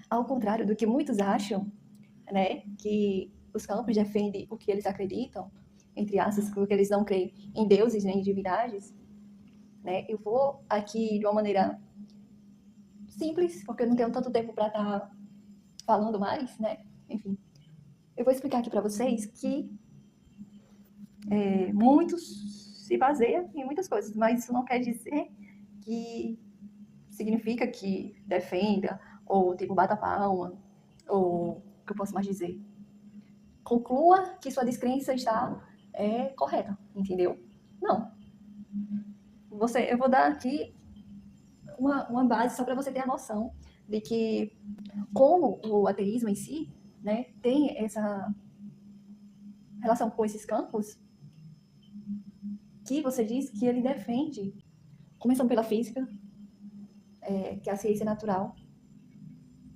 Ao contrário do que muitos acham, né, que os campos defendem o que eles acreditam, entre aspas, porque eles não creem em deuses nem em divindades, né, eu vou aqui de uma maneira simples, porque eu não tenho tanto tempo para estar falando mais, né, enfim. Eu vou explicar aqui para vocês que muitos se baseiam em muitas coisas, mas isso não quer dizer que significa que defenda, ou tipo, bata palma, ou o que eu posso mais dizer? Conclua que sua descrença está correta, entendeu? Não. Eu vou dar aqui uma base só para você ter a noção de que como o ateísmo em si, né, tem essa relação com esses campos que você diz que ele defende, começando pela física, que é a ciência natural,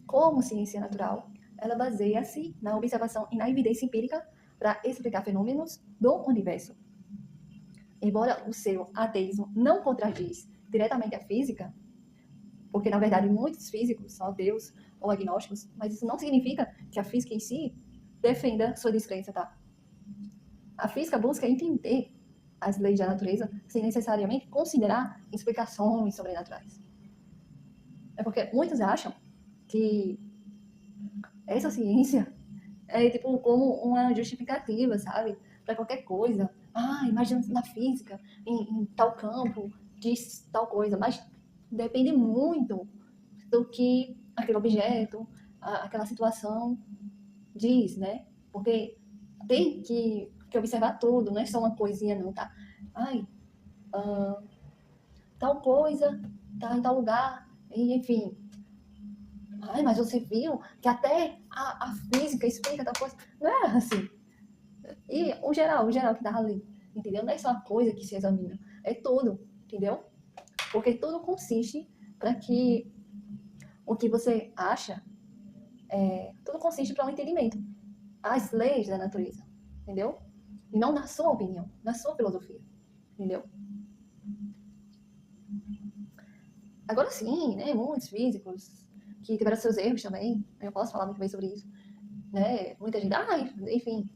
como ciência natural, ela baseia-se na observação e na evidência empírica para explicar fenômenos do universo. Embora o seu ateísmo não contradiz diretamente a física, porque na verdade muitos físicos são ateus ou agnósticos, mas isso não significa que a física em si defenda sua descrença, tá? A física busca entender as leis da natureza sem necessariamente considerar explicações sobrenaturais. É porque muitos acham que essa ciência é tipo como uma justificativa, sabe? Para qualquer coisa. Ah, imagina na física, em tal campo, diz tal coisa. Mas depende muito do que aquele objeto, aquela situação diz, né? Porque tem que observar tudo, não é só uma coisinha não, tá? Ai, tal coisa tá em tal lugar, e enfim. Ai, mas você viu que até a física explica tal coisa. Não é assim. E o geral que tá ali, entendeu? Não é só a coisa que se examina, é tudo, entendeu? Porque tudo consiste para que o que você acha, tudo consiste para um entendimento. As leis da natureza, entendeu? E não na sua opinião, na sua filosofia, entendeu? Agora sim, né, muitos físicos que tiveram seus erros também, eu posso falar muito bem sobre isso, né? Muita gente, enfim,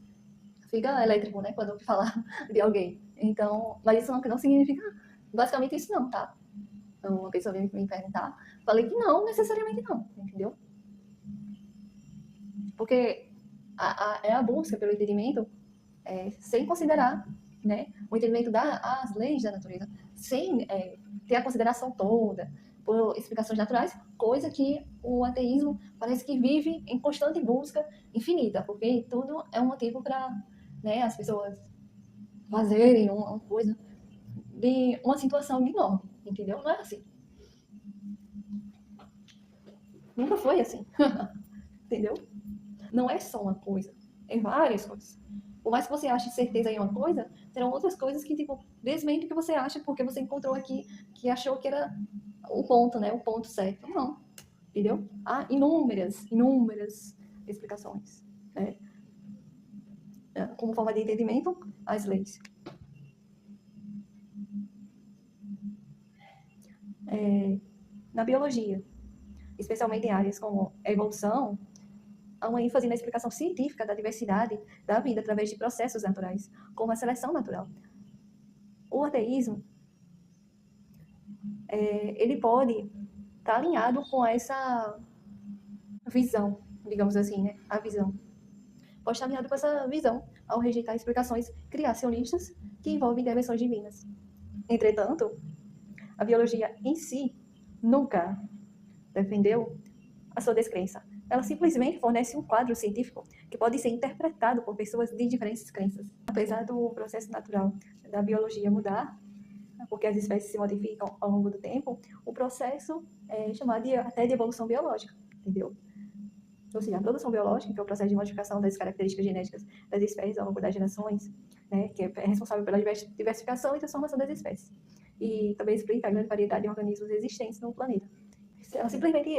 fica elétrico, né, quando eu falar de alguém. Então, mas isso não significa basicamente isso não, tá? Então, uma pessoa veio me perguntar, falei que não, necessariamente não, entendeu? Porque é a busca pelo entendimento sem considerar, né, o entendimento das leis da natureza, sem ter a consideração toda por explicações naturais, coisa que o ateísmo parece que vive em constante busca infinita, porque tudo é um motivo para, né, as pessoas fazerem uma coisa de uma situação enorme, entendeu? Não é assim. Nunca foi assim, entendeu? Não é só uma coisa, é várias coisas. Por mais que você ache certeza em uma coisa, terão outras coisas que, tipo, desmente o que você acha porque você encontrou aqui que achou que era o ponto, né? O ponto certo. Não, entendeu? Há inúmeras explicações, né? Como forma de entendimento, as leis. Na biologia, especialmente em áreas como a evolução, há uma ênfase na explicação científica da diversidade da vida através de processos naturais, como a seleção natural. O ateísmo, ele pode estar alinhado com essa visão, digamos assim, né? A visão. Pode estar alinhado com essa visão ao rejeitar explicações criacionistas que envolvem intervenções divinas. Entretanto, a biologia em si nunca defendeu a sua descrença. Ela simplesmente fornece um quadro científico que pode ser interpretado por pessoas de diferentes crenças. Apesar do processo natural da biologia mudar, porque as espécies se modificam ao longo do tempo, o processo é chamado até de evolução biológica, entendeu? Ou seja, a produção biológica, que é o processo de modificação das características genéticas das espécies ao longo das gerações, né, que é responsável pela diversificação e transformação das espécies. E também explica a grande variedade de organismos existentes no planeta. Ela simplesmente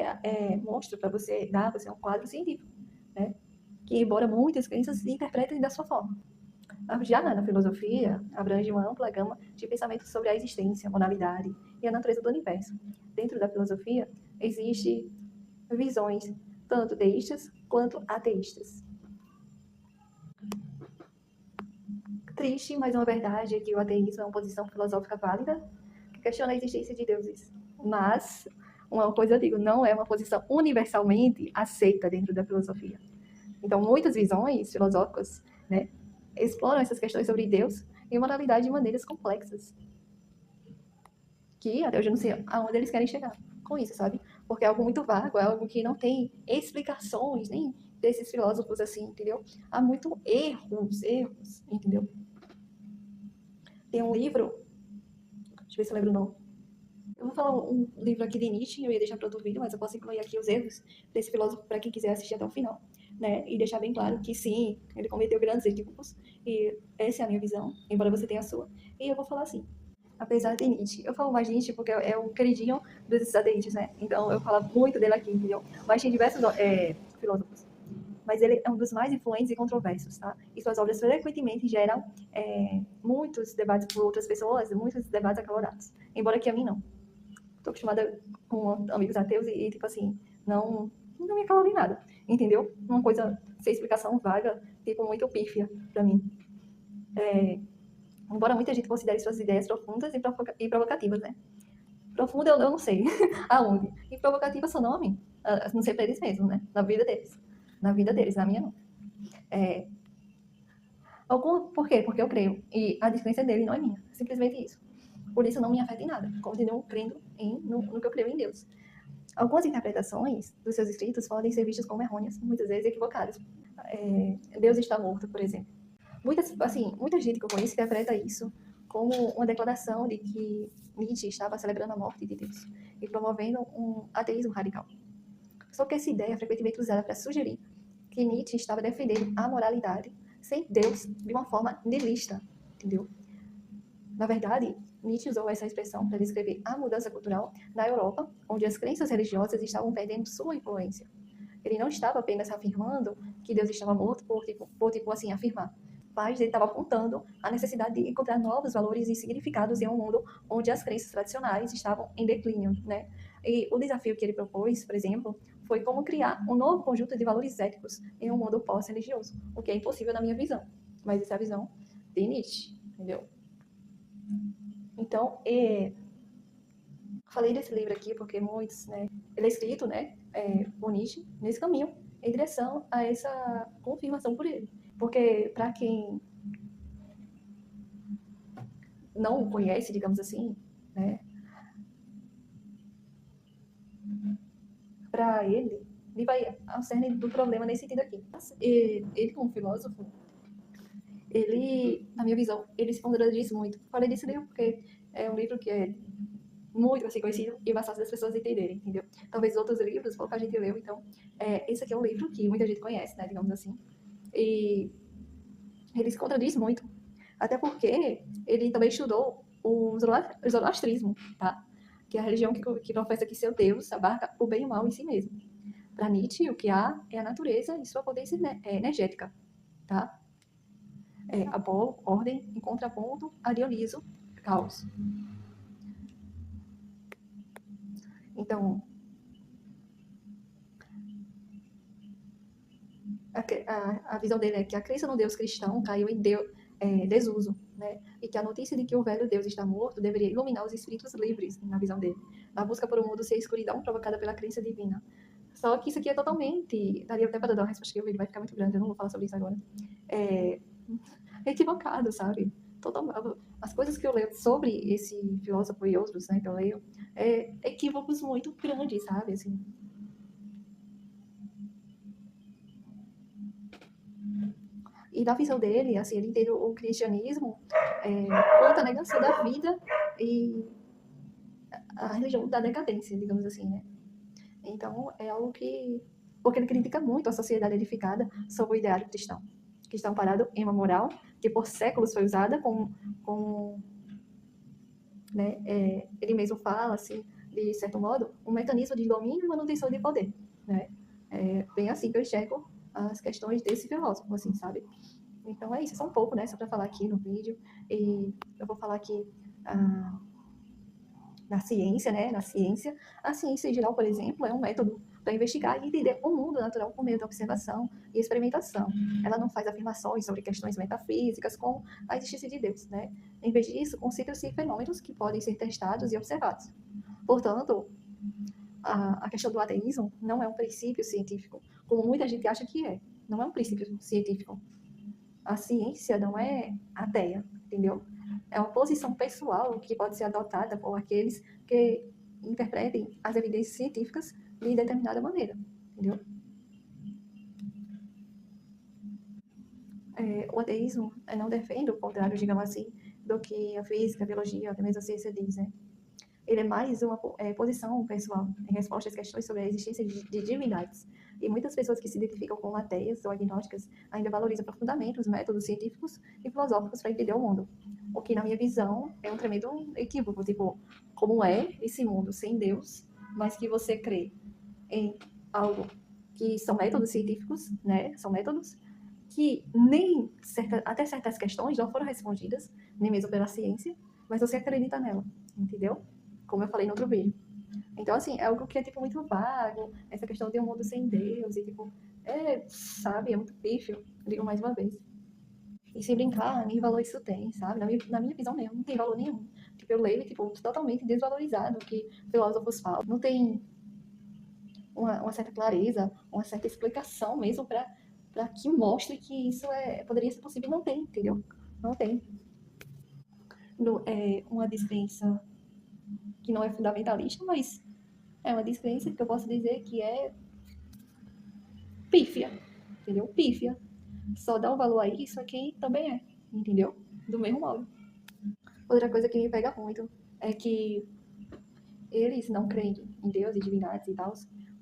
mostra para você, dá para você um quadro científico, né, que, embora muitas crenças se interpretem da sua forma. Já na filosofia, abrange uma ampla gama de pensamentos sobre a existência, a moralidade e a natureza do universo. Dentro da filosofia, existem visões tanto deístas quanto ateístas. Triste, mas uma verdade é que o ateísmo é uma posição filosófica válida que questiona a existência de deuses. Mas, uma coisa eu digo, não é uma posição universalmente aceita dentro da filosofia. Então, muitas visões filosóficas, né, exploram essas questões sobre Deus e moralidade de maneiras complexas. Que até hoje eu não sei aonde eles querem chegar com isso, sabe? Porque é algo muito vago, é algo que não tem explicações nem desses filósofos assim, entendeu? Há muito erros, entendeu? Tem um livro, deixa eu ver se eu lembro o nome. Eu vou falar um livro aqui de Nietzsche, eu ia deixar para outro vídeo, mas eu posso incluir aqui os erros desse filósofo para quem quiser assistir até o final, né? E deixar bem claro que sim, ele cometeu grandes equívocos, e essa é a minha visão, embora você tenha a sua. E eu vou falar assim, apesar de Nietzsche, eu falo mais Nietzsche porque é o queridinho dos ateístas, né? Então eu falo muito dele aqui, entendeu? Mas tem diversos filósofos. Mas ele é um dos mais influentes e controversos, tá? E suas obras frequentemente geram muitos debates por outras pessoas, muitos debates acalorados. Embora que a mim não. Tô acostumada com amigos ateus e tipo assim, não me acalora em nada, entendeu? Uma coisa sem explicação vaga, tipo, muito pífia pra mim. Embora muita gente considere suas ideias profundas e provocativas, né? Profunda eu não sei aonde. E provocativa só não a mim. Não sei pra eles mesmos, né? Na vida deles. Na vida deles, na minha não. Por quê? Porque eu creio. E a descrença dele não é minha. Simplesmente isso. Por isso não me afeta em nada. Continuo crendo no que eu creio em Deus. Algumas interpretações dos seus escritos podem ser vistas como errôneas, muitas vezes equivocadas. Deus está morto, por exemplo. Muita gente que eu conheço interpreta isso como uma declaração de que Nietzsche estava celebrando a morte de Deus e promovendo um ateísmo radical. Só que essa ideia é frequentemente usada para sugerir que Nietzsche estava defendendo a moralidade sem Deus de uma forma niilista, entendeu? Na verdade, Nietzsche usou essa expressão para descrever a mudança cultural na Europa, onde as crenças religiosas estavam perdendo sua influência. Ele não estava apenas afirmando que Deus estava morto por assim, afirmar, mas ele estava apontando a necessidade de encontrar novos valores e significados em um mundo onde as crenças tradicionais estavam em declínio, né? E o desafio que ele propôs, por exemplo, foi como criar um novo conjunto de valores éticos em um mundo pós-religioso, o que é impossível na minha visão, mas essa é a visão de Nietzsche, entendeu? Então, falei desse livro aqui porque muitos, né, ele é escrito, né, por Nietzsche nesse caminho, em direção a essa confirmação por ele. Porque para quem não o conhece, digamos assim, né, para ele vai ao cerne do problema nesse sentido aqui. Ele como filósofo, ele, na minha visão, ele se contradiz muito. Falei desse livro porque é um livro que é muito assim, conhecido e mais fácil das pessoas entenderem, entendeu? Talvez outros livros, pouca gente leu, então esse aqui é um livro que muita gente conhece, né, digamos assim. E ele se contradiz muito, até porque ele também estudou o zoroastrismo, tá? Que é a religião que professa que seu Deus abarca o bem e o mal em si mesmo. Para Nietzsche, o que há é a natureza e sua potência energética, tá? Apolo, ordem, em contraponto a Dioniso, caos. Então, a visão dele é que a crença no Deus cristão caiu em desuso, né? E que a notícia de que o velho Deus está morto deveria iluminar os espíritos livres, na visão dele, na busca por um mundo sem escuridão provocada pela crença divina. Só que isso aqui é totalmente, daria até para dar uma resposta que o vídeo vai ficar muito grande, eu não vou falar sobre isso agora. É equivocado, sabe? As coisas que eu leio sobre esse filósofo e outros, né, que eu leio, equívocos muito grandes, sabe? Assim, e da visão dele, assim, ele entende o cristianismo quanto a negação da vida e a religião da decadência, digamos assim, né? Então, é algo que... Porque ele critica muito a sociedade edificada sobre o ideário cristão, que está amparado em uma moral que por séculos foi usada né, ele mesmo fala, assim, de certo modo, um mecanismo de domínio e manutenção de poder, né? Bem assim que eu enxergo as questões desse filósofo, assim, sabe? Então é isso, só um pouco, né, só para falar aqui no vídeo. E eu vou falar aqui na ciência, né, a ciência em geral, por exemplo, é um método para investigar e entender o mundo natural por meio da observação e experimentação. Ela não faz afirmações sobre questões metafísicas como a existência de Deus, né? Em vez disso, considera-se fenômenos que podem ser testados e observados. Portanto, a questão do ateísmo não é um princípio científico, como muita gente acha que é. Não é um princípio científico. A ciência não é ateia, entendeu? É uma posição pessoal que pode ser adotada por aqueles que interpretem as evidências científicas de determinada maneira, entendeu? O ateísmo não defende o contrário, digamos assim, do que a física, a biologia, até mesmo a ciência diz, né? Ele é mais uma posição pessoal em resposta às questões sobre a existência de divindades. E muitas pessoas que se identificam como ateias ou agnósticas ainda valorizam profundamente os métodos científicos e filosóficos para entender o mundo. O que, na minha visão, é um tremendo equívoco. Tipo, como é esse mundo sem Deus, mas que você crê em algo que são métodos científicos, né? São métodos que nem até certas questões não foram respondidas, nem mesmo pela ciência, mas você acredita nela, entendeu? Como eu falei no outro vídeo. Então, assim, é algo que é, tipo, muito vago, essa questão de um mundo sem Deus, e, tipo, sabe, é muito pífio, digo mais uma vez. E se brincar, nem valor isso tem, sabe? Na minha visão mesmo, não tem valor nenhum. Tipo, eu leio, tipo, totalmente desvalorizado o que filósofos falam. Não tem uma certa clareza, uma certa explicação mesmo para que mostre que isso poderia ser possível. Não tem, entendeu? Não tem. É uma descrença que não é fundamentalista, mas é uma descrença que eu posso dizer que é pífia, entendeu? Pífia. Só dá um valor a isso a quem também é, entendeu? Do mesmo modo. Outra coisa que me pega muito é que eles não creem em Deus e divindades e tal,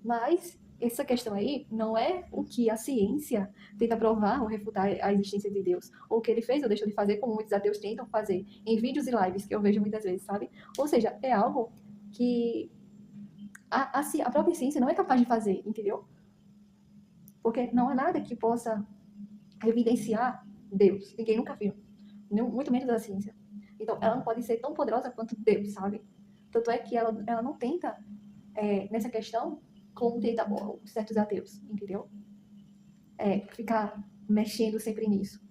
mas essa questão aí não é o que a ciência tenta provar ou refutar a existência de Deus, ou o que ele fez ou deixou de fazer, como muitos ateus tentam fazer em vídeos e lives que eu vejo muitas vezes, sabe? Ou seja, é algo que a própria ciência não é capaz de fazer, entendeu? Porque não há nada que possa evidenciar Deus. Ninguém nunca viu. Muito menos a ciência. Então, ela não pode ser tão poderosa quanto Deus, sabe? Tanto é que ela não tenta, nessa questão, como tenta certos ateus, entendeu? Ficar mexendo sempre nisso.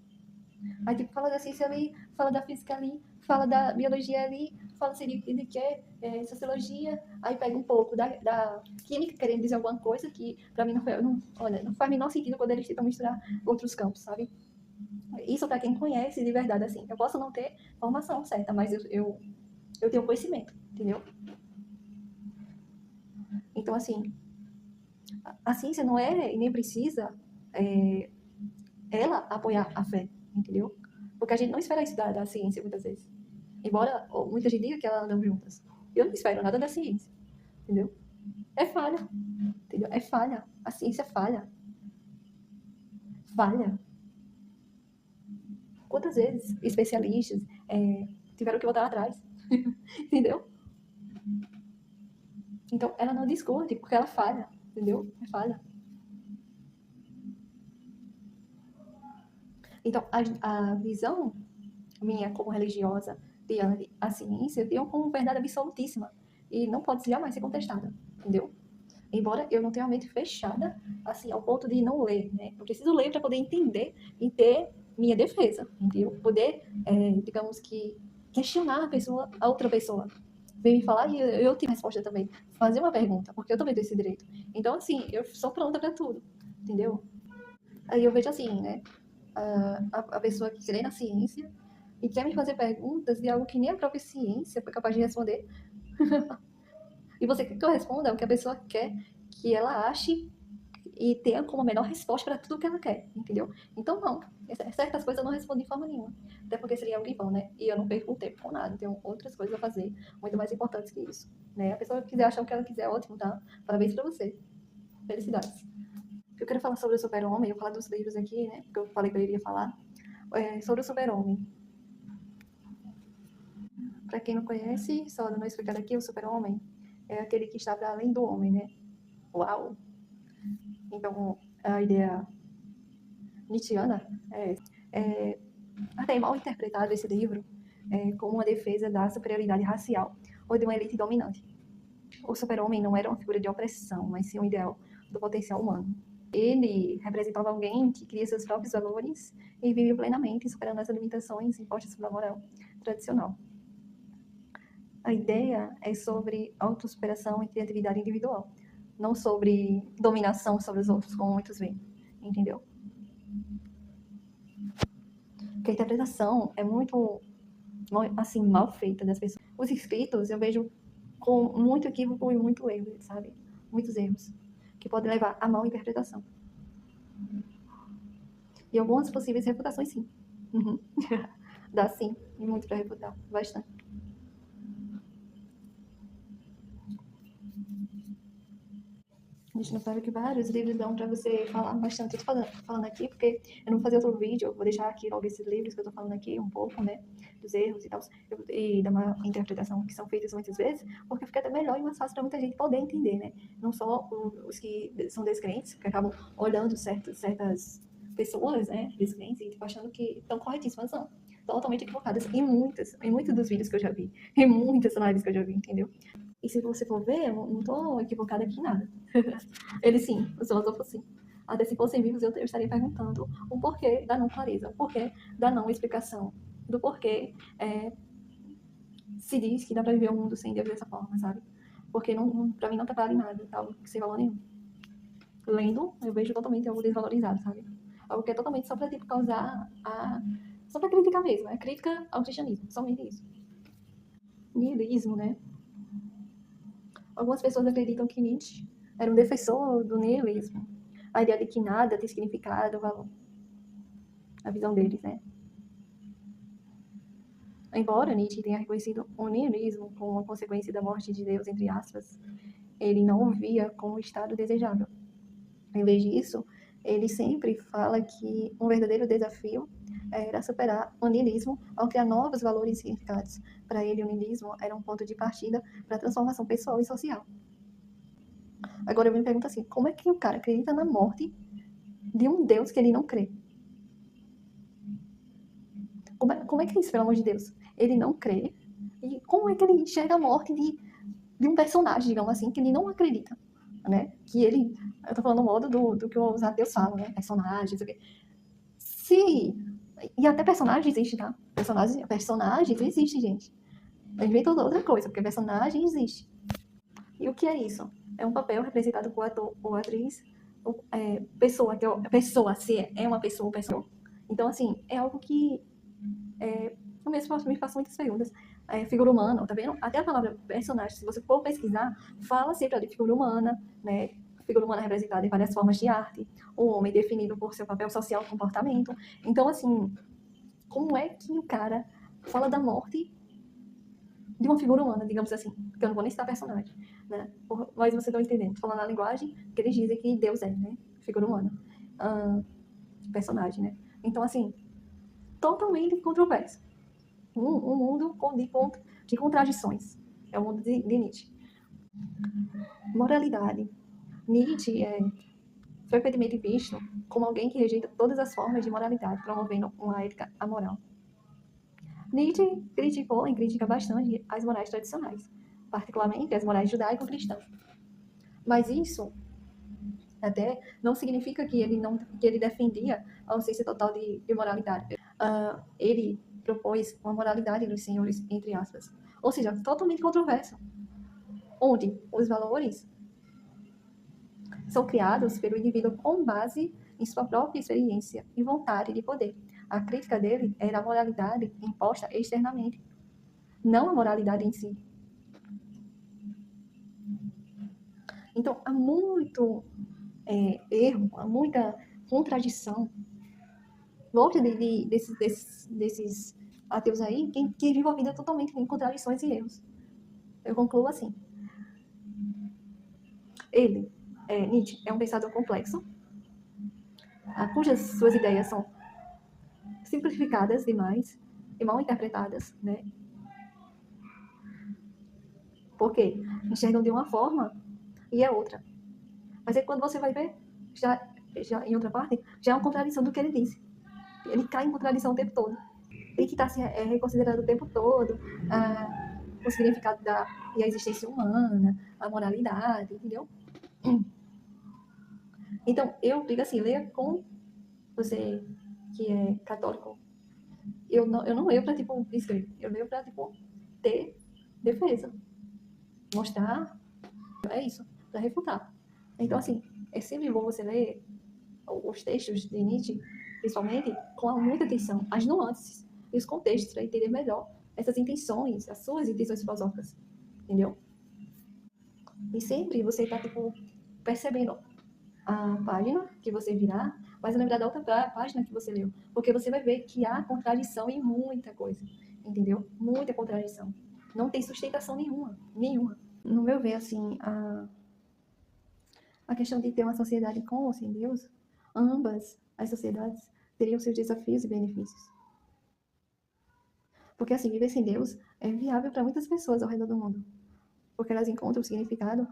Aí, tipo, fala da ciência ali, fala da física ali, fala da biologia ali, fala se ele quer sociologia, aí pega um pouco da química, querendo dizer alguma coisa que, pra mim, não faz o menor sentido quando eles tentam misturar outros campos, sabe? Isso para quem conhece de verdade, assim. Eu posso não ter formação certa, mas eu tenho conhecimento, entendeu? Então, assim, a ciência não é e nem precisa ela apoiar a fé, entendeu? Porque a gente não espera isso da ciência muitas vezes. Embora muita gente diga que elas andam juntas. Eu não espero nada da ciência, entendeu? É falha, entendeu? É falha. A ciência falha. Falha. Quantas vezes especialistas tiveram que voltar atrás, entendeu? Então, ela não discute porque ela falha, entendeu? É falha. Então, a visão minha como religiosa diante a ciência, eu tenho como verdade absolutíssima e não pode jamais ser contestada, entendeu? Embora eu não tenha a mente fechada, assim, ao ponto de não ler, né? Eu preciso ler para poder entender e ter minha defesa, entendeu? Poder, digamos que, questionar a outra pessoa. Vem me falar e eu tenho resposta também. Fazer uma pergunta, porque eu também tenho esse direito. Então, assim, eu sou pronta para tudo, entendeu? Aí eu vejo assim, né? A pessoa que crê na ciência e quer me fazer perguntas de algo que nem a própria ciência foi capaz de responder. E você quer que eu responda o que a pessoa quer que ela ache e tenha como a melhor resposta para tudo que ela quer, entendeu? Então, não. Certas coisas eu não respondo de forma nenhuma. Até porque seria algo em vão, né? E eu não perco o tempo com nada. Tenho outras coisas a fazer, muito mais importantes que isso. Né? A pessoa que quiser achar o que ela quiser, ótimo, tá? Parabéns pra você. Felicidades. Eu quero falar sobre o Super-Homem, eu falar dos livros aqui, né? Porque eu falei que eu iria falar. Sobre o Super-Homem. Para quem não conhece, só dando uma explicada aqui, o Super-Homem é aquele que está para além do homem, né? Uau! Então, a ideia nietzschiana é até mal interpretado esse livro como uma defesa da superioridade racial ou de uma elite dominante. o super-homem não era uma figura de opressão, mas sim um ideal do potencial humano. Ele representava alguém que cria seus próprios valores e vive plenamente, superando as limitações impostas pela moral tradicional. A ideia é sobre autossuperação e criatividade individual, não sobre dominação sobre os outros, como muitos veem, entendeu? Porque a interpretação é muito, assim, mal feita das pessoas. Os escritos eu vejo com muito equívoco e muito erro, sabe? Muitos erros, que podem levar a mal interpretação. E algumas possíveis refutações, sim. Uhum. Dá sim, muito para refutar, bastante. A gente não sabe que vários livros dão para você falar bastante. Eu tô falando aqui porque eu não vou fazer outro vídeo, eu vou deixar aqui logo esses livros que eu tô falando aqui, um pouco, né, dos erros e tal, e da má interpretação que são feitas muitas vezes, porque fica até melhor e mais fácil para muita gente poder entender, né? Não só os que são descrentes, que acabam olhando certas pessoas, né, descrentes, e tipo, achando que estão corretíssimas, não. Totalmente equivocadas em muitos dos vídeos que eu já vi, em muitas lives que eu já vi, entendeu? E se você for ver, eu não tô equivocada aqui em nada. Ele sim, os filósofos sim. Até se fossem vivos, eu estaria perguntando o porquê da não clareza, o porquê da não explicação, do porquê se diz que dá para viver o mundo sem Deus dessa forma, sabe? Porque para mim não tá claro em nada, algo sem valor nenhum. Lendo, eu vejo totalmente algo desvalorizado, sabe? Algo que é totalmente só para tipo, causar só para criticar mesmo, é crítica ao cristianismo, somente isso. Nihilismo, né? Algumas pessoas acreditam que Nietzsche era um defensor do nihilismo. A ideia de que nada tem significado, valor. A visão deles, né? Embora Nietzsche tenha reconhecido o nihilismo como uma consequência da morte de Deus, entre aspas, ele não o via como estado desejável. Em vez disso, ele sempre fala que um verdadeiro desafio era superar o niilismo ao criar novos valores e significados. Para ele, o niilismo era um ponto de partida para a transformação pessoal e social. Agora eu me pergunto assim, como é que o cara acredita na morte de um Deus que ele não crê? Como é que é isso, pelo amor de Deus? Ele não crê. E como é que ele enxerga a morte de um personagem, digamos assim, que ele não acredita? Né? Que ele. Eu tô falando no modo do que os ateus falam, né? Personagens, o quê? Se. E até personagem existe, tá? Personagens existe, gente. Eu invento outra coisa, porque personagem existe. E o que é isso? É um papel representado por ator ou atriz, pessoa, que pessoa, se é uma pessoa. Então, assim, é algo que eu mesmo me faço muitas perguntas. Figura humana, tá vendo? Até a palavra personagem, se você for pesquisar, fala sempre de figura humana, né? Figura humana representada em várias formas de arte, o homem definido por seu papel social e comportamento. Então, assim, como é que o cara fala da morte de uma figura humana, digamos assim? Porque eu não vou nem citar personagem, né? Mas vocês estão entendendo. Falando na linguagem que eles dizem que Deus é, né? Figura humana. Personagem, né? Então, assim, totalmente controverso. Um mundo de contradições. É o mundo de Nietzsche. Moralidade. Nietzsche é frequentemente visto como alguém que rejeita todas as formas de moralidade, promovendo uma ética amoral. Nietzsche criticou e critica bastante as morais tradicionais, particularmente as morais judaico-cristãs. Mas isso até não significa que ele defendia a ausência total de moralidade. Ele propôs uma moralidade dos senhores, entre aspas. Ou seja, totalmente controverso. Onde os valores são criados pelo indivíduo com base em sua própria experiência e vontade de poder. A crítica dele era a moralidade imposta externamente, não a moralidade em si. Então, há muito erro, há muita contradição. Volta desses ateus aí que vivem a vida totalmente em contradições e erros. Eu concluo assim. Nietzsche, é um pensador complexo, cujas suas ideias são simplificadas demais e mal interpretadas, né? Porque enxergam de uma forma e é outra. Mas aí quando você vai ver, já em outra parte, já é uma contradição do que ele disse. Ele cai em contradição o tempo todo. Tem que estar se reconsiderando o tempo todo. o significado e a existência humana, a moralidade, entendeu? Então, eu digo assim, leia com você que é católico. Eu não leio para, tipo, escrever. Eu leio para, tipo, ter defesa. Mostrar, é isso, para refutar. Então, assim, é sempre bom você ler os textos de Nietzsche, principalmente, com muita atenção, as nuances e os contextos, para entender melhor essas intenções, as suas intenções filosóficas, entendeu? E sempre você está, tipo, percebendo a página que você virar, mas lembrar da outra página que você leu, porque você vai ver que há contradição em muita coisa, entendeu? Muita contradição. Não tem sustentação nenhuma, nenhuma. No meu ver, assim, a questão de ter uma sociedade com ou sem Deus, ambas as sociedades teriam seus desafios e benefícios. Porque, assim, viver sem Deus é viável para muitas pessoas ao redor do mundo, porque elas encontram o significado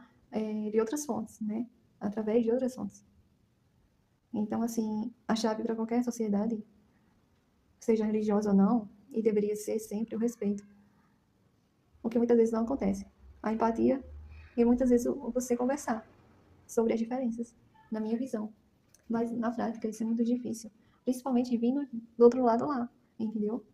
de outras fontes, né? Através de outras fontes. Então, assim, a chave para qualquer sociedade, seja religiosa ou não, e deveria ser sempre o respeito. O que muitas vezes não acontece. A empatia e muitas vezes você conversar sobre as diferenças, na minha visão. Mas na prática isso é muito difícil. Principalmente vindo do outro lado lá, entendeu?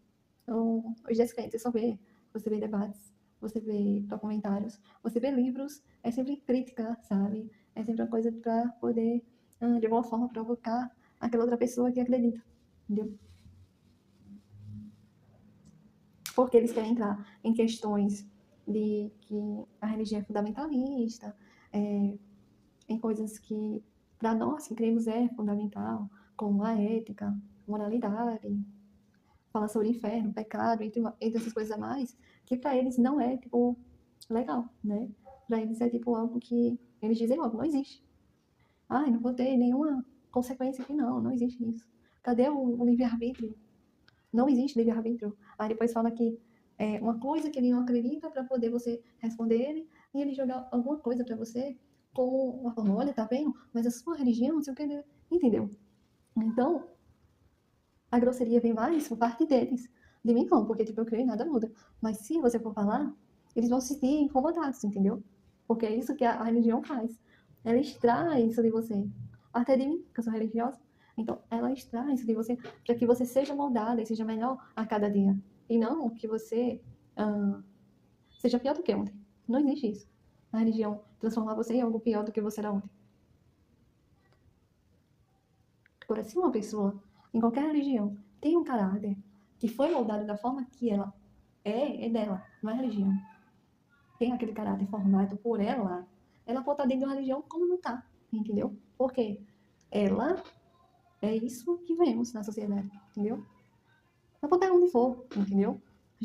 Então, os descrentes, você vê debates, você vê documentários, você vê livros, é sempre crítica, sabe? É sempre uma coisa para poder, de alguma forma, provocar aquela outra pessoa que acredita, entendeu? Porque eles querem entrar em questões de que a religião é fundamentalista, em coisas que, para nós que cremos, é fundamental, como a ética, moralidade, fala sobre inferno, pecado, entre essas coisas a mais, que para eles não é, tipo, legal, né? Para eles é, tipo, algo que eles dizem logo, não existe. Ai, não vou ter nenhuma consequência aqui, não existe isso. Cadê o livre-arbítrio? Não existe livre-arbítrio. Aí depois fala que é uma coisa que ele não acredita para poder você responder ele, e ele jogar alguma coisa para você como uma forma, olha, tá vendo? Mas a sua religião, não sei o que, entendeu? Então, a grosseria vem mais por parte deles. De mim não, porque tipo, eu creio e nada muda. Mas se você for falar, eles vão se sentir incomodados, entendeu? Porque é isso que a religião faz. Ela extrai isso de você. Até de mim, que eu sou religiosa. Então, ela extrai isso de você para que você seja moldada e seja melhor a cada dia. E não que você seja pior do que ontem. Não existe isso. A religião transformar você em algo pior do que você era ontem. Agora, se uma pessoa, em qualquer religião, tem um caráter que foi moldado da forma que ela é dela, não é religião. Tem aquele caráter formado por ela pode estar dentro de uma religião como não está, entendeu? Porque ela é isso que vemos na sociedade, entendeu? Ela pode estar onde for, entendeu?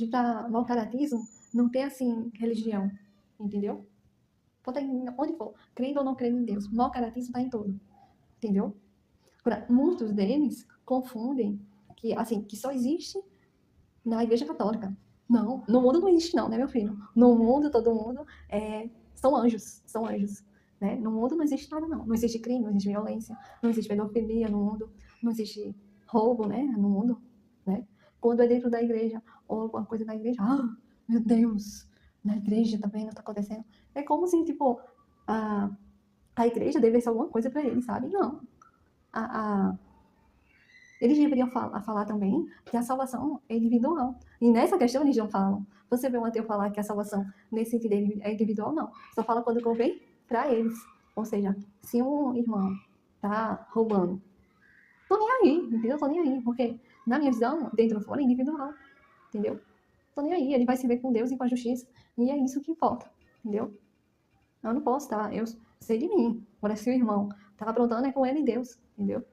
Para mau caratismo, não tem assim religião, entendeu? Pode estar onde for, crendo ou não crendo em Deus. Mau caratismo está em tudo, entendeu? Agora, muitos deles confundem que, assim, que só existe na Igreja Católica. Não, no mundo não existe não, né, meu filho? No mundo, todo mundo são anjos, né? No mundo não existe nada não. Não existe crime, não existe violência, não existe pedofilia no mundo, não existe roubo, né, no mundo, né? Quando é dentro da igreja ou alguma coisa na igreja, meu Deus, na igreja também não está acontecendo. É como se, tipo, a, a igreja devesse alguma coisa para eles, sabe? Não. A, eles deveriam falar também que a salvação é individual. E nessa questão eles não falam. Você vê um ateu falar que a salvação nesse sentido é individual? Não. Só fala quando convém para eles. Ou seja, se um irmão tá roubando, tô nem aí, entendeu? Tô nem aí. Porque, na minha visão, dentro ou fora é individual. Entendeu? Tô nem aí. Ele vai se ver com Deus e com a justiça. E é isso que importa. Entendeu? Eu não posso, tá? Eu sei de mim. Agora, se o irmão tá aprontando, é com ele e Deus. Entendeu?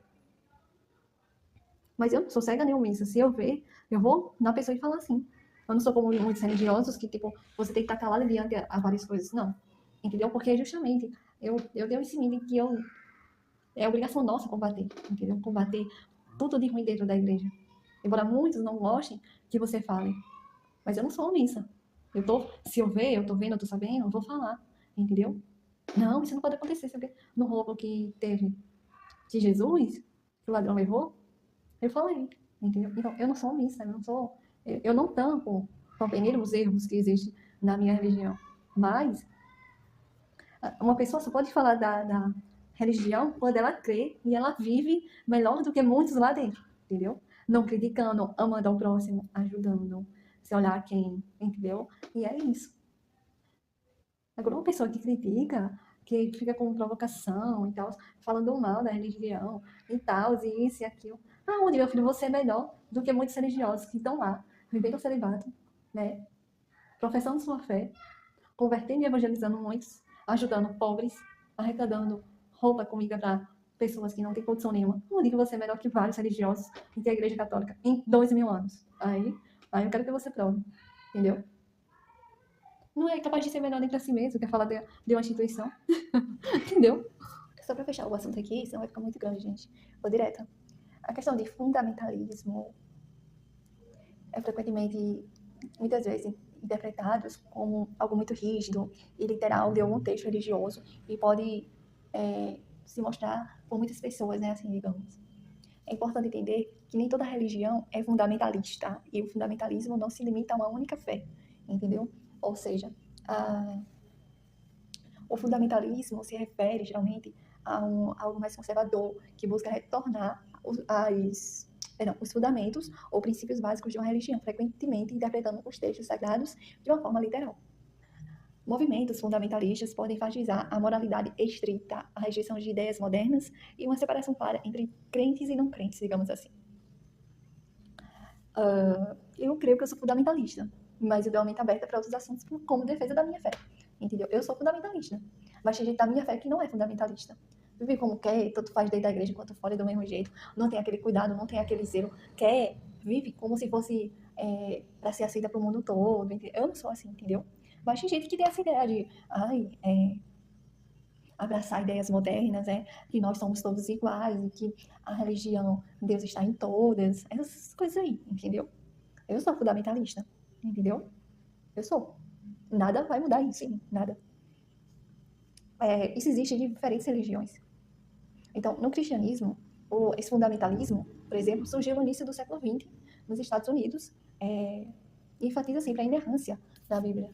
Mas eu não sou cega nem omissa. Se eu ver, eu vou na pessoa e falar assim. Eu não sou como muitos religiosos que, tipo, você tem que estar calado diante a várias coisas. Não. Entendeu? Porque justamente eu dei um ensino que é obrigação nossa combater. Entendeu? Combater tudo de ruim dentro da igreja. Embora muitos não gostem que você fale. Mas eu não sou omissa. Se eu ver, eu tô vendo, eu tô sabendo, eu vou falar. Entendeu? Não, isso não pode acontecer. Sabe? No roubo que teve de Jesus, que o ladrão levou, eu falei, entendeu? Então, eu não sou omissa, eu não tampo com peneira os erros que existem na minha religião. Mas uma pessoa só pode falar da religião quando ela crê e ela vive melhor do que muitos lá dentro, entendeu? Não criticando, amando ao próximo, ajudando, se olhar quem, entendeu? E é isso. Agora, uma pessoa que critica, que fica com provocação e tal, falando mal da religião e tal, e isso e aquilo. Aonde, meu filho, você é melhor do que muitos religiosos que estão lá, vivendo o celibato, né? Professando sua fé, convertendo e evangelizando muitos, ajudando pobres, arrecadando roupa, comida para pessoas que não têm condição nenhuma. Não digo que você é melhor que vários religiosos que tem a igreja católica em 2000 anos. Aí eu quero que você prove, entendeu? Não é capaz de ser melhor nem para si mesmo, quer falar de uma instituição, entendeu? Só para fechar o assunto aqui, senão vai ficar muito grande, gente. Vou direto. A questão de fundamentalismo é frequentemente, muitas vezes, interpretados como algo muito rígido e literal de algum texto religioso e pode se mostrar por muitas pessoas, né, assim, digamos. É importante entender que nem toda religião é fundamentalista e o fundamentalismo não se limita a uma única fé, entendeu? Ou seja, o fundamentalismo se refere geralmente a algo mais conservador que busca retornar os fundamentos ou princípios básicos de uma religião, frequentemente interpretando os textos sagrados de uma forma literal. Movimentos fundamentalistas podem enfatizar a moralidade estrita, a rejeição de ideias modernas e uma separação clara entre crentes e não crentes, digamos assim. Eu creio que eu sou fundamentalista, mas eu dou uma mente aberta para outros assuntos como defesa da minha fé, entendeu? Eu sou fundamentalista, mas tem gente da minha fé que não é fundamentalista. Vive como quer, tanto faz dentro da igreja quanto fora do mesmo jeito, não tem aquele cuidado, não tem aquele zelo, vive como se fosse para ser aceita para o mundo todo. Eu não sou assim, entendeu? Mas tem gente que tem essa ideia de abraçar ideias modernas, que nós somos todos iguais, e que a religião, Deus está em todas, essas coisas aí, entendeu? Eu sou fundamentalista, entendeu? Eu sou. Nada vai mudar isso, sim, nada. Isso existe em diferentes religiões. Então, no cristianismo, esse fundamentalismo, por exemplo, surgiu no início do século XX, nos Estados Unidos, e enfatiza sempre a inerrância da Bíblia.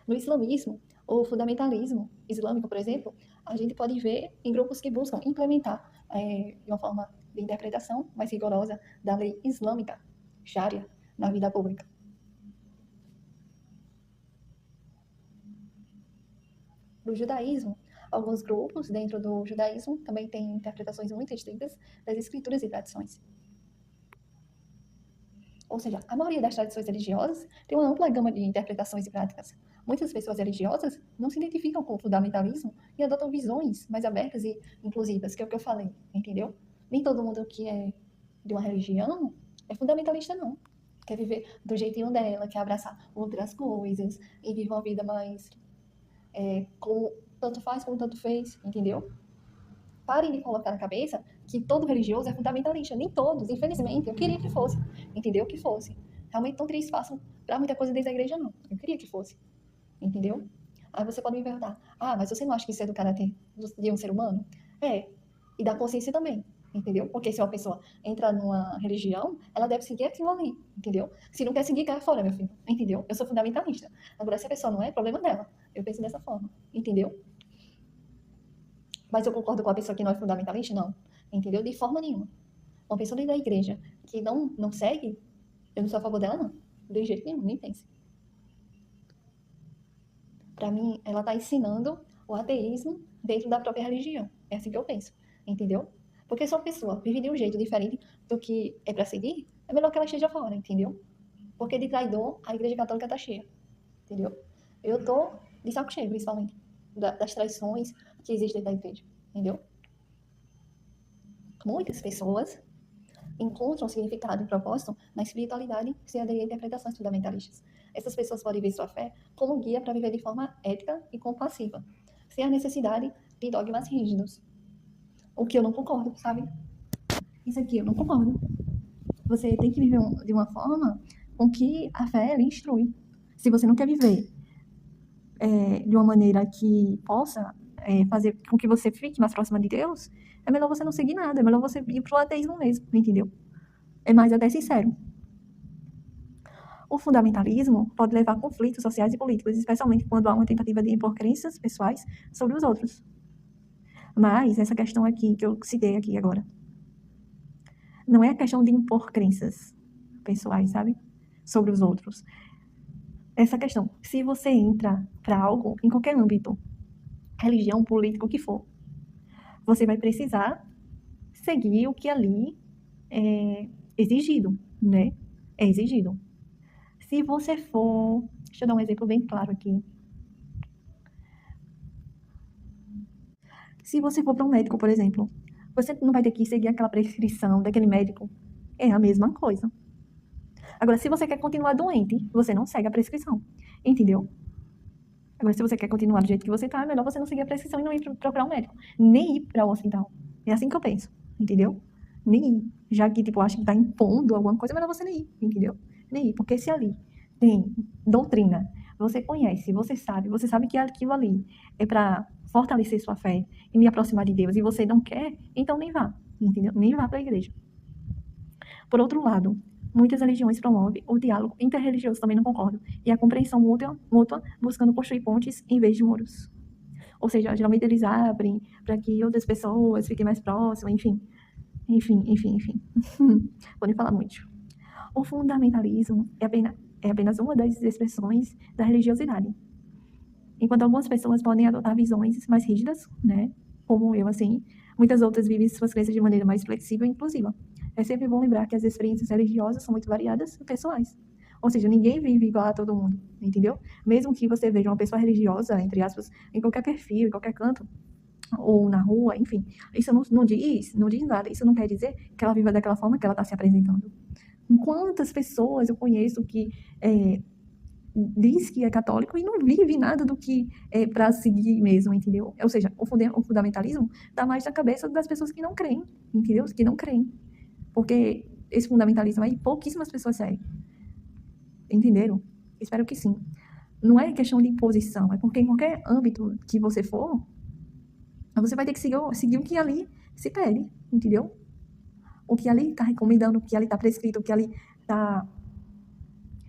No islamismo, o fundamentalismo islâmico, por exemplo, a gente pode ver em grupos que buscam implementar de uma forma de interpretação mais rigorosa da lei islâmica, Sharia, na vida pública. Do judaísmo, alguns grupos dentro do judaísmo também têm interpretações muito estritas das escrituras e tradições. Ou seja, a maioria das tradições religiosas tem uma ampla gama de interpretações e práticas. Muitas pessoas religiosas não se identificam com o fundamentalismo e adotam visões mais abertas e inclusivas, que é o que eu falei, entendeu? Nem todo mundo que é de uma religião é fundamentalista, não. Quer viver do jeitinho dela, quer abraçar outras coisas e viver uma vida mais como tanto faz como tanto fez, entendeu? Parem de colocar na cabeça que todo religioso é fundamentalista. Nem todos, infelizmente. Eu queria que fosse, entendeu? Que fosse. Realmente não teria espaço para muita coisa dentro da igreja, não. Eu queria que fosse, entendeu? Aí você pode me perguntar, mas você não acha que isso é do caráter de um ser humano? E da consciência também, entendeu? Porque se uma pessoa entra numa religião, ela deve seguir aquilo ali, entendeu? Se não quer seguir, cai fora, meu filho, entendeu? Eu sou fundamentalista. Agora, se a pessoa não é, problema dela. Eu penso dessa forma, entendeu? Mas eu concordo com a pessoa que não é fundamentalista? Não, entendeu? De forma nenhuma. Uma pessoa dentro da igreja que não segue, eu não sou a favor dela, não. De jeito nenhum, nem pense. Para mim, ela está ensinando o ateísmo dentro da própria religião. É assim que eu penso, entendeu? Porque se uma pessoa vive de um jeito diferente do que é para seguir, é melhor que ela esteja fora, entendeu? Porque de traidor, a igreja católica está cheia, entendeu? Eu tô de saco cheio, principalmente, das traições que existem dentro da igreja, entendeu? Muitas pessoas encontram significado e propósito na espiritualidade sem aderir a interpretações fundamentalistas. Essas pessoas podem ver sua fé como guia para viver de forma ética e compassiva, sem a necessidade de dogmas rígidos. O que eu não concordo, sabe? Isso aqui eu não concordo. Você tem que viver de uma forma com que a fé ela instrui. Se você não quer viver de uma maneira que possa fazer com que você fique mais próxima de Deus, é melhor você não seguir nada, é melhor você ir pro ateísmo mesmo, entendeu? É mais até sincero. O fundamentalismo pode levar a conflitos sociais e políticos, especialmente quando há uma tentativa de impor crenças pessoais sobre os outros. Mas essa questão aqui, que eu citei aqui agora, não é a questão de impor crenças pessoais, sabe? Sobre os outros. Essa questão, se você entra para algo, em qualquer âmbito, religião, político, o que for, você vai precisar seguir o que ali é exigido, né? É exigido. Se você for... Deixa eu dar um exemplo bem claro aqui. Se você for para um médico, por exemplo, você não vai ter que seguir aquela prescrição daquele médico. É a mesma coisa. Agora, se você quer continuar doente, você não segue a prescrição. Entendeu? Agora, se você quer continuar do jeito que você tá, é melhor você não seguir a prescrição e não ir procurar um médico. Nem ir para o hospital. É assim que eu penso. Entendeu? Nem ir. Já que, tipo, acho que tá impondo alguma coisa, é melhor você nem ir. Entendeu? Nem ir. Porque se ali tem doutrina, você conhece, você sabe que aquilo ali é para fortalecer sua fé e me aproximar de Deus, e você não quer, então nem vá. Entendeu? Nem vá para a igreja. Por outro lado, muitas religiões promovem o diálogo interreligioso, também não concordo, e a compreensão mútua buscando construir pontes em vez de muros. Ou seja, geralmente eles abrem para que outras pessoas fiquem mais próximas, enfim. Vou nem falar muito. O fundamentalismo é apenas uma das expressões da religiosidade. Enquanto algumas pessoas podem adotar visões mais rígidas, né, como eu, assim, muitas outras vivem suas crenças de maneira mais flexível e inclusiva. É sempre bom lembrar que as experiências religiosas são muito variadas e pessoais. Ou seja, ninguém vive igual a todo mundo, entendeu? Mesmo que você veja uma pessoa religiosa, entre aspas, em qualquer perfil, em qualquer canto, ou na rua, enfim, isso não diz nada. Isso não quer dizer que ela viva daquela forma que ela está se apresentando. Quantas pessoas eu conheço que diz que é católico e não vive nada do que é para seguir mesmo, entendeu? Ou seja, o fundamentalismo está mais na cabeça das pessoas que não creem, entendeu? Que não creem. Porque esse fundamentalismo aí, pouquíssimas pessoas seguem. Entenderam? Espero que sim. Não é questão de imposição, é porque em qualquer âmbito que você for, você vai ter que seguir o que ali se pede, entendeu? O que ali está recomendando, o que ali está prescrito, o que ali está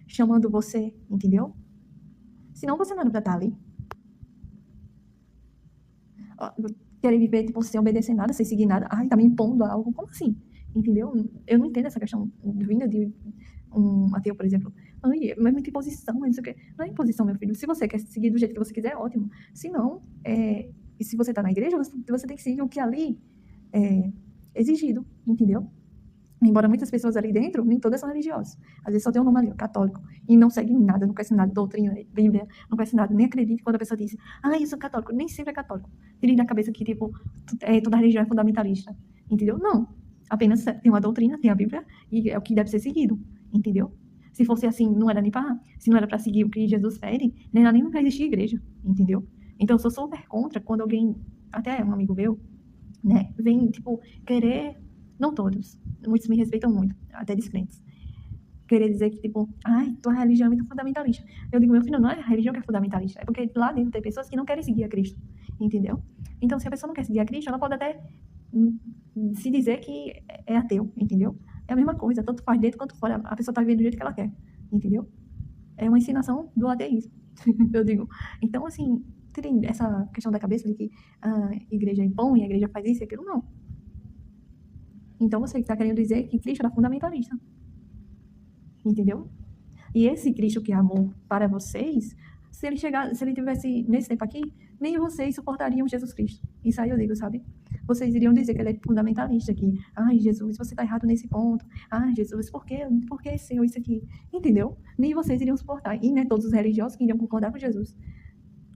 chamando você, entendeu? Senão você não era pra estar ali. Querer viver, tipo, sem obedecer nada, sem seguir nada. Ai, tá me impondo algo. Como assim? Entendeu? Eu não entendo essa questão vinda de um ateu, por exemplo. Ai, é muita imposição, não sei o quê. Não é imposição, meu filho. Se você quer seguir do jeito que você quiser, ótimo. Se não, e se você tá na igreja, você tem que seguir o que ali é exigido, entendeu? Embora muitas pessoas ali dentro, nem todas são religiosas. Às vezes só tem um nome ali, católico. E não segue nada, não conhece nada, doutrina, Bíblia, não conhece nada, nem acredita quando a pessoa diz, eu sou católico. Nem sempre é católico. Tem na cabeça que, tipo, toda religião é fundamentalista. Entendeu? Não. Apenas tem uma doutrina, tem a Bíblia, e é o que deve ser seguido. Entendeu? Se fosse assim, não era nem para... Se não era para seguir o que Jesus pede, nem era nem para existir igreja. Entendeu? Então, eu sou super contra quando alguém, até um amigo meu, né, vem, tipo, querer... Não todos. Muitos me respeitam muito, até descrentes. Querer dizer que, tipo, tua religião é muito fundamentalista. Eu digo, meu filho, não é a religião que é fundamentalista. É porque lá dentro tem pessoas que não querem seguir a Cristo. Entendeu? Então, se a pessoa não quer seguir a Cristo, ela pode até se dizer que é ateu. Entendeu? É a mesma coisa, tanto faz dentro quanto fora. A pessoa tá vivendo do jeito que ela quer. Entendeu? É uma ensinação do ateísmo. Eu digo. Então, assim, tem essa questão da cabeça de que a igreja impõe, a igreja faz isso e aquilo, não. Então, você está querendo dizer que Cristo era fundamentalista. Entendeu? E esse Cristo que é amor para vocês, se ele tivesse nesse tempo aqui, nem vocês suportariam Jesus Cristo. Isso aí eu digo, sabe? Vocês iriam dizer que ele é fundamentalista, que, Jesus, você está errado nesse ponto. Jesus, por que, Senhor, isso aqui? Entendeu? Nem vocês iriam suportar. E não é todos os religiosos que iriam concordar com Jesus.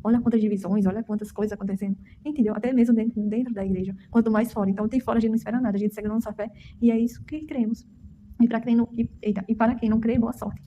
Olha quantas divisões, olha quantas coisas acontecendo. Entendeu? Até mesmo dentro da igreja. Quanto mais fora. Então, tem fora a gente não espera nada. A gente segue a nossa fé. E é isso que cremos. E para quem não crê, boa sorte.